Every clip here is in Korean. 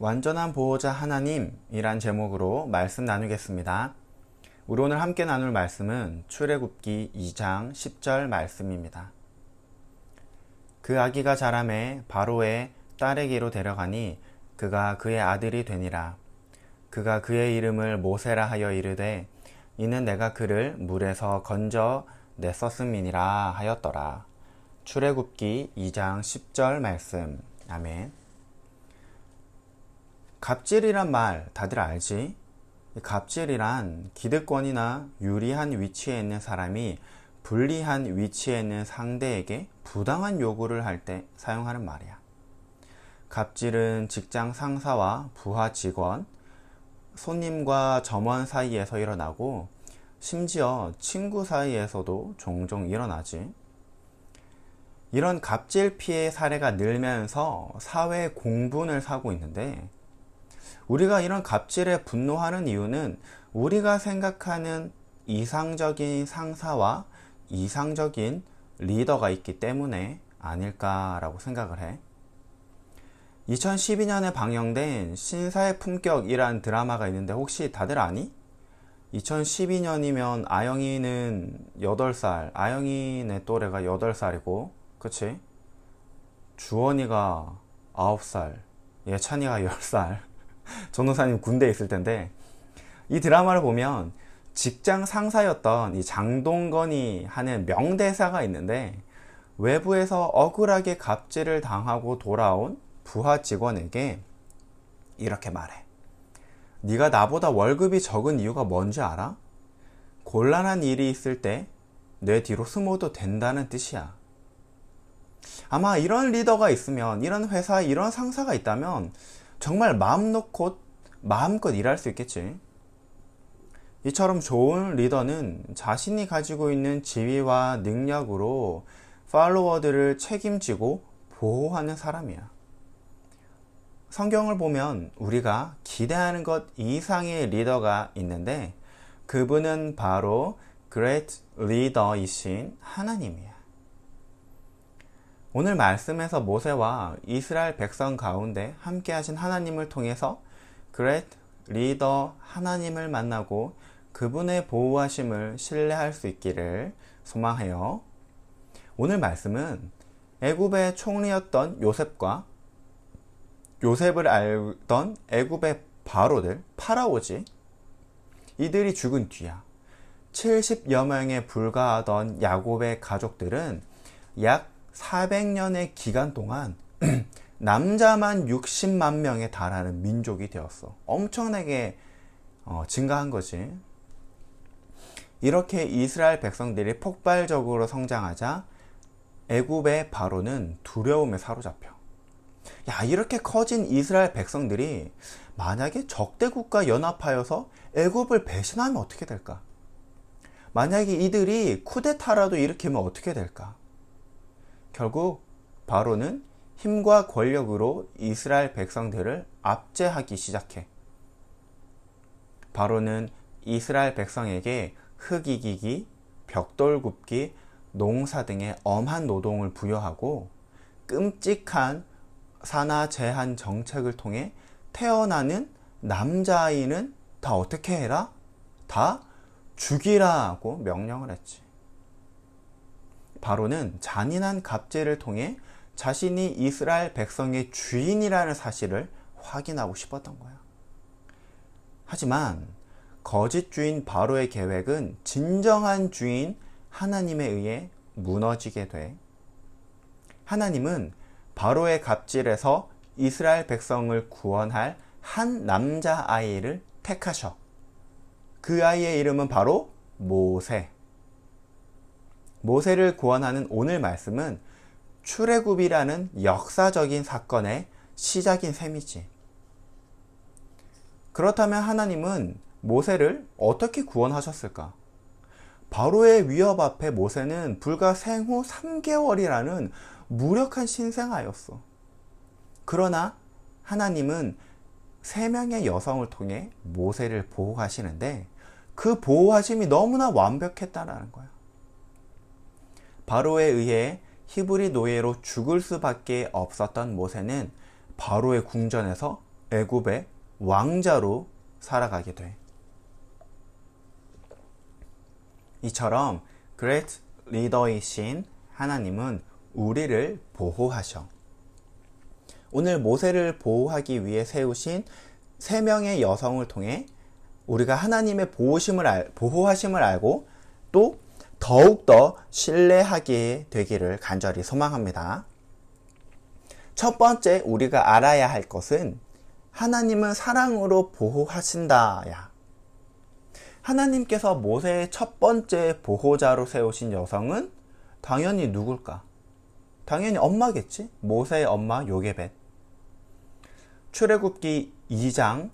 완전한 보호자 하나님이란 제목으로 말씀 나누겠습니다. 우리 오늘 함께 나눌 말씀은 출애굽기 2장 10절 말씀입니다. 그 아기가 자라매 바로의 딸에게로 데려가니 그가 그의 아들이 되니라. 그가 그의 이름을 모세라 하여 이르되 이는 내가 그를 물에서 건져 냈었음이니라 하였더라. 출애굽기 2장 10절 말씀. 아멘. 갑질이란 말 다들 알지? 갑질이란 기득권이나 유리한 위치에 있는 사람이 불리한 위치에 있는 상대에게 부당한 요구를 할 때 사용하는 말이야. 갑질은 직장 상사와 부하 직원, 손님과 점원 사이에서 일어나고 심지어 친구 사이에서도 종종 일어나지. 이런 갑질 피해 사례가 늘면서 사회 공분을 사고 있는데, 우리가 이런 갑질에 분노하는 이유는 우리가 생각하는 이상적인 상사와 이상적인 리더가 있기 때문에 아닐까라고 생각을 해. 2012년에 방영된 신사의 품격이란 드라마가 있는데 혹시 다들 아니? 2012년이면 아영이는 8살, 아영이네 또래가 8살이고, 그치? 주원이가 9살, 예찬이가 10살, 전도사님 군대에 있을 텐데, 이 드라마를 보면 직장 상사였던 이 장동건이 하는 명대사가 있는데, 외부에서 억울하게 갑질을 당하고 돌아온 부하 직원에게 이렇게 말해. 네가 나보다 월급이 적은 이유가 뭔지 알아? 곤란한 일이 있을 때 내 뒤로 숨어도 된다는 뜻이야. 아마 이런 리더가 있으면, 이런 회사에 이런 상사가 있다면 정말 마음 놓고 마음껏 일할 수 있겠지. 이처럼 좋은 리더는 자신이 가지고 있는 지위와 능력으로 팔로워들을 책임지고 보호하는 사람이야. 성경을 보면 우리가 기대하는 것 이상의 리더가 있는데 그분은 바로 Great Leader이신 하나님이야. 오늘 말씀에서 모세와 이스라엘 백성 가운데 함께 하신 하나님을 통해서 Great Leader 하나님을 만나고 그분의 보호하심을 신뢰할 수 있기를 소망해요. 오늘 말씀은 애굽의 총리였던 요셉과 요셉을 알던 애굽의 바로들, 파라오지, 이들이 죽은 뒤야 70여 명에 불과하던 야곱의 가족들은 약 400년의 기간 동안 남자만 60만 명에 달하는 민족이 되었어. 엄청나게 증가한 거지. 이렇게 이스라엘 백성들이 폭발적으로 성장하자 애굽의 바로는 두려움에 사로잡혀. 야, 이렇게 커진 이스라엘 백성들이 만약에 적대국과 연합하여서 애굽을 배신하면 어떻게 될까? 만약에 이들이 쿠데타라도 일으키면 어떻게 될까? 결국 바로는 힘과 권력으로 이스라엘 백성들을 압제하기 시작해. 바로는 이스라엘 백성에게 흙이기기, 벽돌 굽기, 농사 등의 엄한 노동을 부여하고 끔찍한 산하 제한 정책을 통해 태어나는 남자아이는 다 어떻게 해라? 다 죽이라고 명령을 했지. 바로는 잔인한 갑질을 통해 자신이 이스라엘 백성의 주인이라는 사실을 확인하고 싶었던 거야. 하지만 거짓 주인 바로의 계획은 진정한 주인 하나님에 의해 무너지게 돼. 하나님은 바로의 갑질에서 이스라엘 백성을 구원할 한 남자아이를 택하셔. 그 아이의 이름은 바로 모세. 모세를 구원하는 오늘 말씀은 출애굽이라는 역사적인 사건의 시작인 셈이지. 그렇다면 하나님은 모세를 어떻게 구원하셨을까? 바로의 위협 앞에 모세는 불과 생후 3개월이라는 무력한 신생아였어. 그러나 하나님은 3명의 여성을 통해 모세를 보호하시는데 그 보호하심이 너무나 완벽했다는 거야. 바로에 의해 히브리 노예로 죽을 수밖에 없었던 모세는 바로의 궁전에서 애굽의 왕자로 살아가게 돼. 이처럼 Great 리더이신 하나님은 우리를 보호하셔. 오늘 모세를 보호하기 위해 세우신 3명의 여성을 통해 우리가 하나님의 보호하심을 알고 또 더욱더 신뢰하게 되기를 간절히 소망합니다. 첫 번째 우리가 알아야 할 것은 하나님은 사랑으로 보호하신다. 하나님께서 모세의 첫 번째 보호자로 세우신 여성은 당연히 누굴까? 당연히 엄마겠지? 모세의 엄마 요게벳. 출애굽기 2장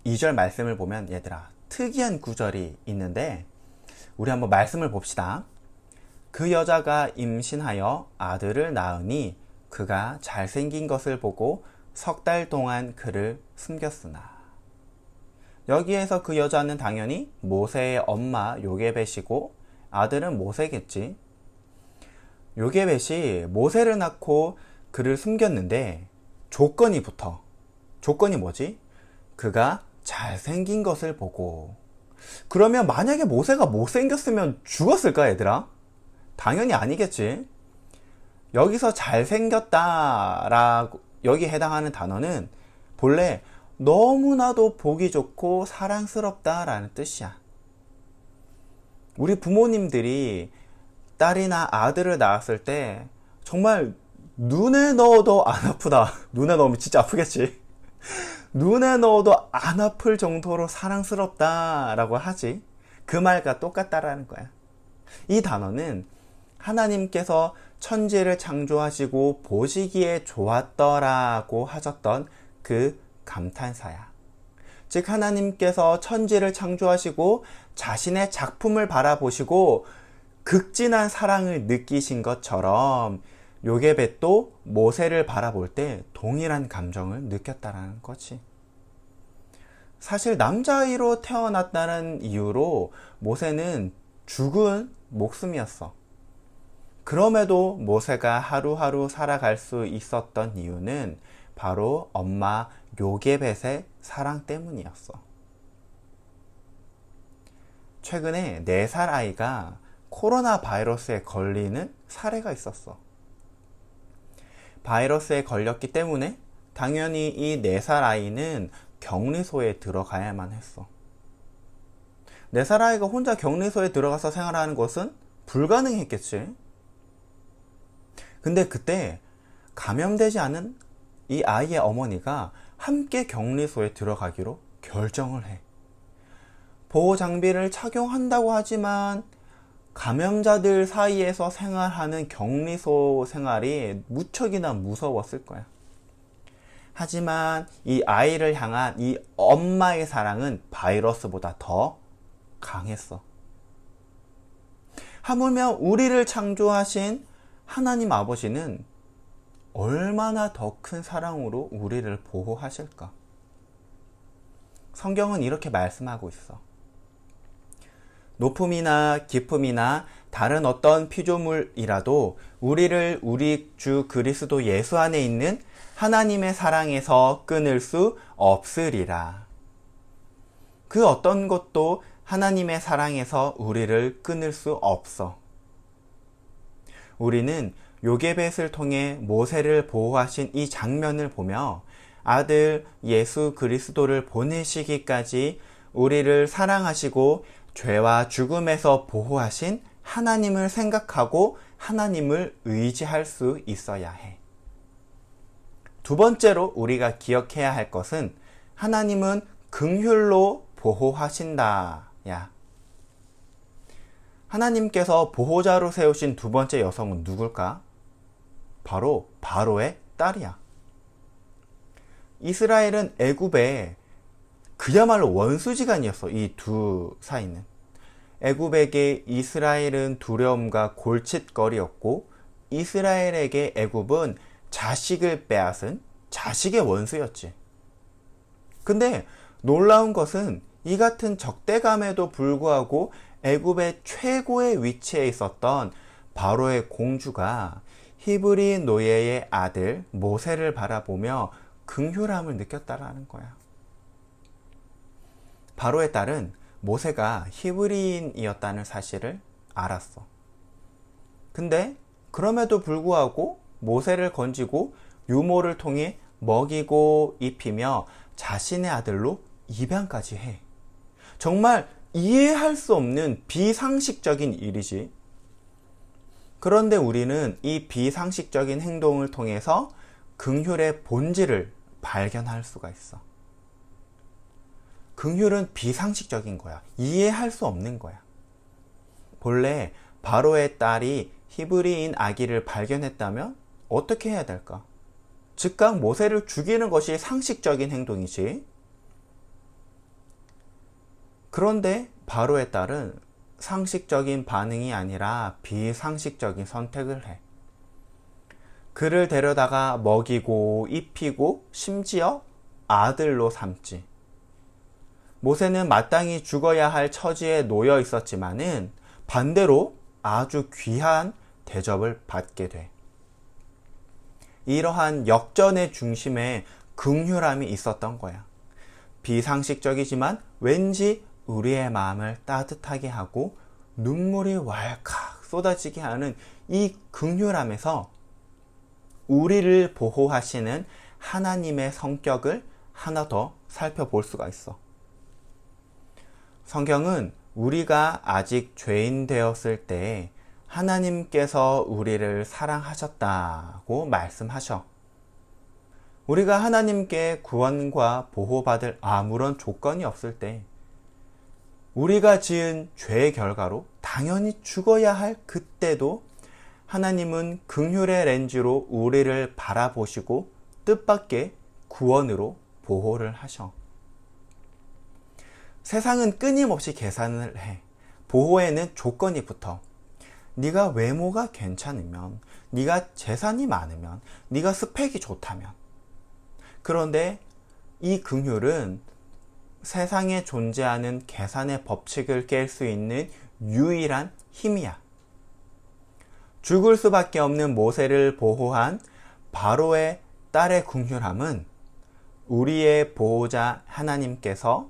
2절 말씀을 보면 얘들아 특이한 구절이 있는데 우리 한번 말씀을 봅시다. 그 여자가 임신하여 아들을 낳으니 그가 잘생긴 것을 보고 3달 동안 그를 숨겼으나. 여기에서 그 여자는 당연히 모세의 엄마 요게벳이고 아들은 모세겠지. 요게벳이 모세를 낳고 그를 숨겼는데 조건이 붙어. 조건이 뭐지? 그가 잘생긴 것을 보고. 그러면 만약에 모세가 못생겼으면 죽었을까 얘들아? 당연히 아니겠지. 여기서 잘생겼다라고 여기 해당하는 단어는 본래 너무나도 보기 좋고 사랑스럽다라는 뜻이야. 우리 부모님들이 딸이나 아들을 낳았을 때 정말 눈에 넣어도 안 아프다. 눈에 넣으면 진짜 아프겠지. 눈에 넣어도 안 아플 정도로 사랑스럽다라고 하지. 그 말과 똑같다라는 거야. 이 단어는 하나님께서 천지를 창조하시고 보시기에 좋았더라고 하셨던 그 감탄사야. 즉 하나님께서 천지를 창조하시고 자신의 작품을 바라보시고 극진한 사랑을 느끼신 것처럼 요게벳도 모세를 바라볼 때 동일한 감정을 느꼈다라는 거지. 사실 남자아이로 태어났다는 이유로 모세는 죽은 목숨이었어. 그럼에도 모세가 하루하루 살아갈 수 있었던 이유는 바로 엄마 요게벳의 사랑 때문이었어. 최근에 4살 아이가 코로나 바이러스에 걸리는 사례가 있었어. 바이러스에 걸렸기 때문에 당연히 이 4살 아이는 격리소에 들어가야만 했어. 4살 아이가 혼자 격리소에 들어가서 생활하는 것은 불가능했겠지. 근데 그때 감염되지 않은 이 아이의 어머니가 함께 격리소에 들어가기로 결정을 해. 보호 장비를 착용한다고 하지만 감염자들 사이에서 생활하는 격리소 생활이 무척이나 무서웠을 거야. 하지만 이 아이를 향한 이 엄마의 사랑은 바이러스보다 더 강했어. 하물며 우리를 창조하신 하나님 아버지는 얼마나 더 큰 사랑으로 우리를 보호하실까? 성경은 이렇게 말씀하고 있어. 높음이나 깊음이나 다른 어떤 피조물이라도 우리를 우리 주 그리스도 예수 안에 있는 하나님의 사랑에서 끊을 수 없으리라. 그 어떤 것도 하나님의 사랑에서 우리를 끊을 수 없어. 우리는 요게벳을 통해 모세를 보호하신 이 장면을 보며 아들 예수 그리스도를 보내시기까지 우리를 사랑하시고 죄와 죽음에서 보호하신 하나님을 생각하고 하나님을 의지할 수 있어야 해. 두 번째로 우리가 기억해야 할 것은 하나님은 긍휼로 보호하신다. 하나님께서 보호자로 세우신 두 번째 여성은 누굴까? 바로 바로의 딸이야. 이스라엘은 애굽에 그야말로 원수지간이었어. 이 두 사이는. 애굽에게 이스라엘은 두려움과 골칫거리였고 이스라엘에게 애굽은 자식을 빼앗은 자식의 원수였지. 근데 놀라운 것은 이 같은 적대감에도 불구하고 애굽의 최고의 위치에 있었던 바로의 공주가 히브리 노예의 아들 모세를 바라보며 긍휼함을 느꼈다라는 거야. 바로의 딸은 모세가 히브리인이었다는 사실을 알았어. 근데 그럼에도 불구하고 모세를 건지고 유모를 통해 먹이고 입히며 자신의 아들로 입양까지 해. 정말 이해할 수 없는 비상식적인 일이지. 그런데 우리는 이 비상식적인 행동을 통해서 긍휼의 본질을 발견할 수가 있어. 긍휼은 비상식적인 거야. 이해할 수 없는 거야. 본래 바로의 딸이 히브리인 아기를 발견했다면 어떻게 해야 될까? 즉각 모세를 죽이는 것이 상식적인 행동이지. 그런데 바로의 딸은 상식적인 반응이 아니라 비상식적인 선택을 해. 그를 데려다가 먹이고 입히고 심지어 아들로 삼지. 모세는 마땅히 죽어야 할 처지에 놓여 있었지만은 반대로 아주 귀한 대접을 받게 돼. 이러한 역전의 중심에 긍휼함이 있었던 거야. 비상식적이지만 왠지 우리의 마음을 따뜻하게 하고 눈물이 왈칵 쏟아지게 하는 이 긍휼함에서 우리를 보호하시는 하나님의 성격을 하나 더 살펴볼 수가 있어. 성경은 우리가 아직 죄인 되었을 때 하나님께서 우리를 사랑하셨다고 말씀하셔. 우리가 하나님께 구원과 보호받을 아무런 조건이 없을 때 우리가 지은 죄의 결과로 당연히 죽어야 할 그때도 하나님은 긍휼의 렌즈로 우리를 바라보시고 뜻밖의 구원으로 보호를 하셔. 세상은 끊임없이 계산을 해. 보호에는 조건이 붙어. 네가 외모가 괜찮으면, 네가 재산이 많으면, 네가 스펙이 좋다면. 그런데 이 긍휼은 세상에 존재하는 계산의 법칙을 깰 수 있는 유일한 힘이야. 죽을 수밖에 없는 모세를 보호한 바로의 딸의 긍휼함은 우리의 보호자 하나님께서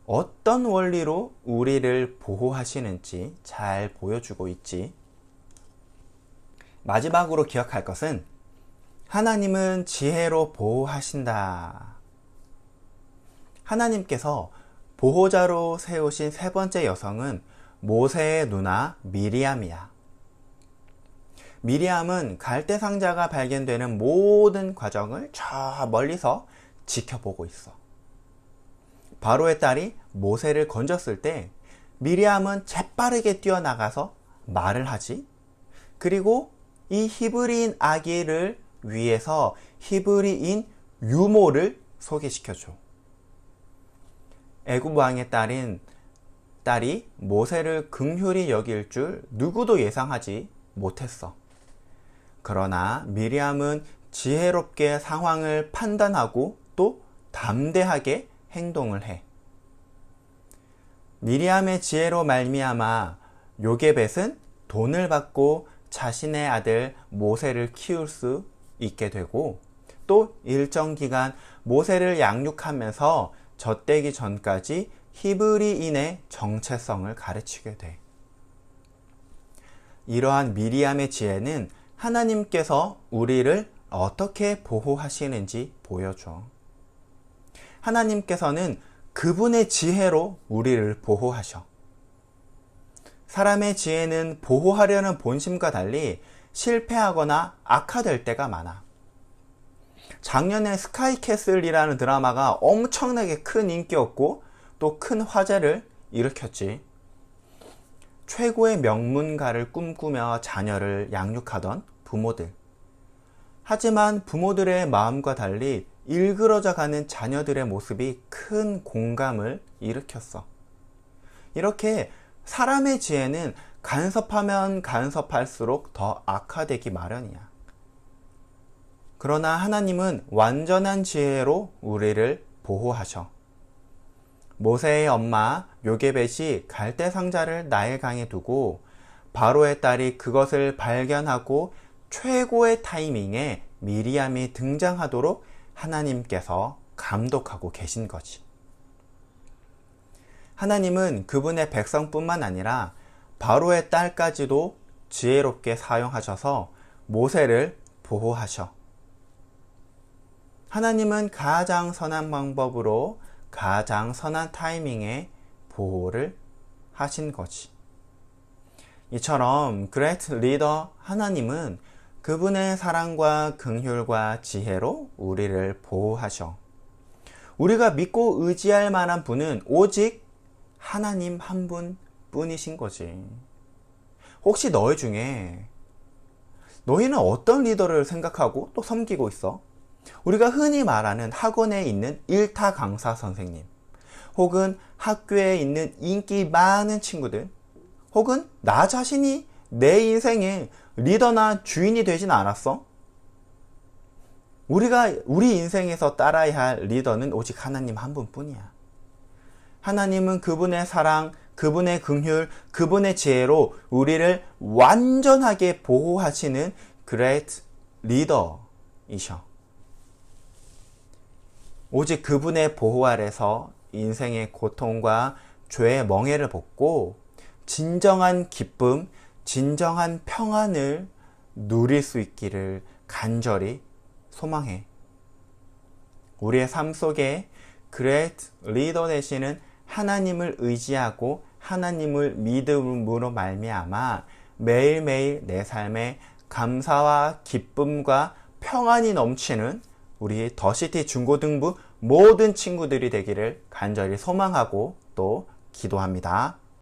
어떤 원리로 우리를 보호하시는지 잘 보여주고 있지. 마지막으로 기억할 것은 하나님은 지혜로 보호하신다. 하나님께서 보호자로 세우신 세 번째 여성은 모세의 누나 미리암이야. 미리암은 갈대 상자가 발견되는 모든 과정을 저 멀리서 지켜보고 있어. 바로의 딸이 모세를 건졌을 때 미리암은 재빠르게 뛰어나가서 말을 하지. 그리고 이 히브리인 아기를 위해서 히브리인 유모를 소개시켜줘. 애굽 왕의 딸이 모세를 긍휼히 여길 줄 누구도 예상하지 못했어. 그러나 미리암은 지혜롭게 상황을 판단하고 또 담대하게 행동을 해. 미리암의 지혜로 말미암아 요게벳은 돈을 받고 자신의 아들 모세를 키울 수 있게 되고 또 일정 기간 모세를 양육하면서 젖되기 전까지 히브리인의 정체성을 가르치게 돼. 이러한 미리암의 지혜는 하나님께서 우리를 어떻게 보호하시는지 보여줘. 하나님께서는 그분의 지혜로 우리를 보호하셔. 사람의 지혜는 보호하려는 본심과 달리 실패하거나 악화될 때가 많아. 작년에 스카이캐슬이라는 드라마가 엄청나게 큰 인기였고 또 큰 화제를 일으켰지. 최고의 명문가를 꿈꾸며 자녀를 양육하던 부모들. 하지만 부모들의 마음과 달리 일그러져 가는 자녀들의 모습이 큰 공감을 일으켰어. 이렇게 사람의 지혜는 간섭하면 간섭할수록 더 악화되기 마련이야. 그러나 하나님은 완전한 지혜로 우리를 보호하셔. 모세의 엄마 요게벳이 갈대 상자를 나일강에 두고 바로의 딸이 그것을 발견하고 최고의 타이밍에 미리암이 등장하도록 하나님께서 감독하고 계신 거지. 하나님은 그분의 백성뿐만 아니라 바로의 딸까지도 지혜롭게 사용하셔서 모세를 보호하셔. 하나님은 가장 선한 방법으로 가장 선한 타이밍에 보호를 하신 거지. 이처럼 그레이트 리더 하나님은 그분의 사랑과 긍휼과 지혜로 우리를 보호하셔. 우리가 믿고 의지할 만한 분은 오직 하나님 한 분뿐이신 거지. 혹시 너희 중에 너희는 어떤 리더를 생각하고 또 섬기고 있어? 우리가 흔히 말하는 학원에 있는 일타 강사 선생님, 혹은 학교에 있는 인기 많은 친구들, 혹은 나 자신이 내 인생의 리더나 주인이 되진 않았어? 우리 인생에서 따라야 할 리더는 오직 하나님 한 분뿐이야. 하나님은 그분의 사랑, 그분의 긍휼, 그분의 지혜로 우리를 완전하게 보호하시는 그레이트 리더이셔. 오직 그분의 보호 아래서 인생의 고통과 죄의 멍에를 벗고 진정한 기쁨, 진정한 평안을 누릴 수 있기를 간절히 소망해. 우리의 삶 속에 그레이트 리더 되시는 하나님을 의지하고 하나님을 믿음으로 말미암아 매일매일 내 삶에 감사와 기쁨과 평안이 넘치는 우리 더시티 중고등부 모든 친구들이 되기를 간절히 소망하고 또 기도합니다.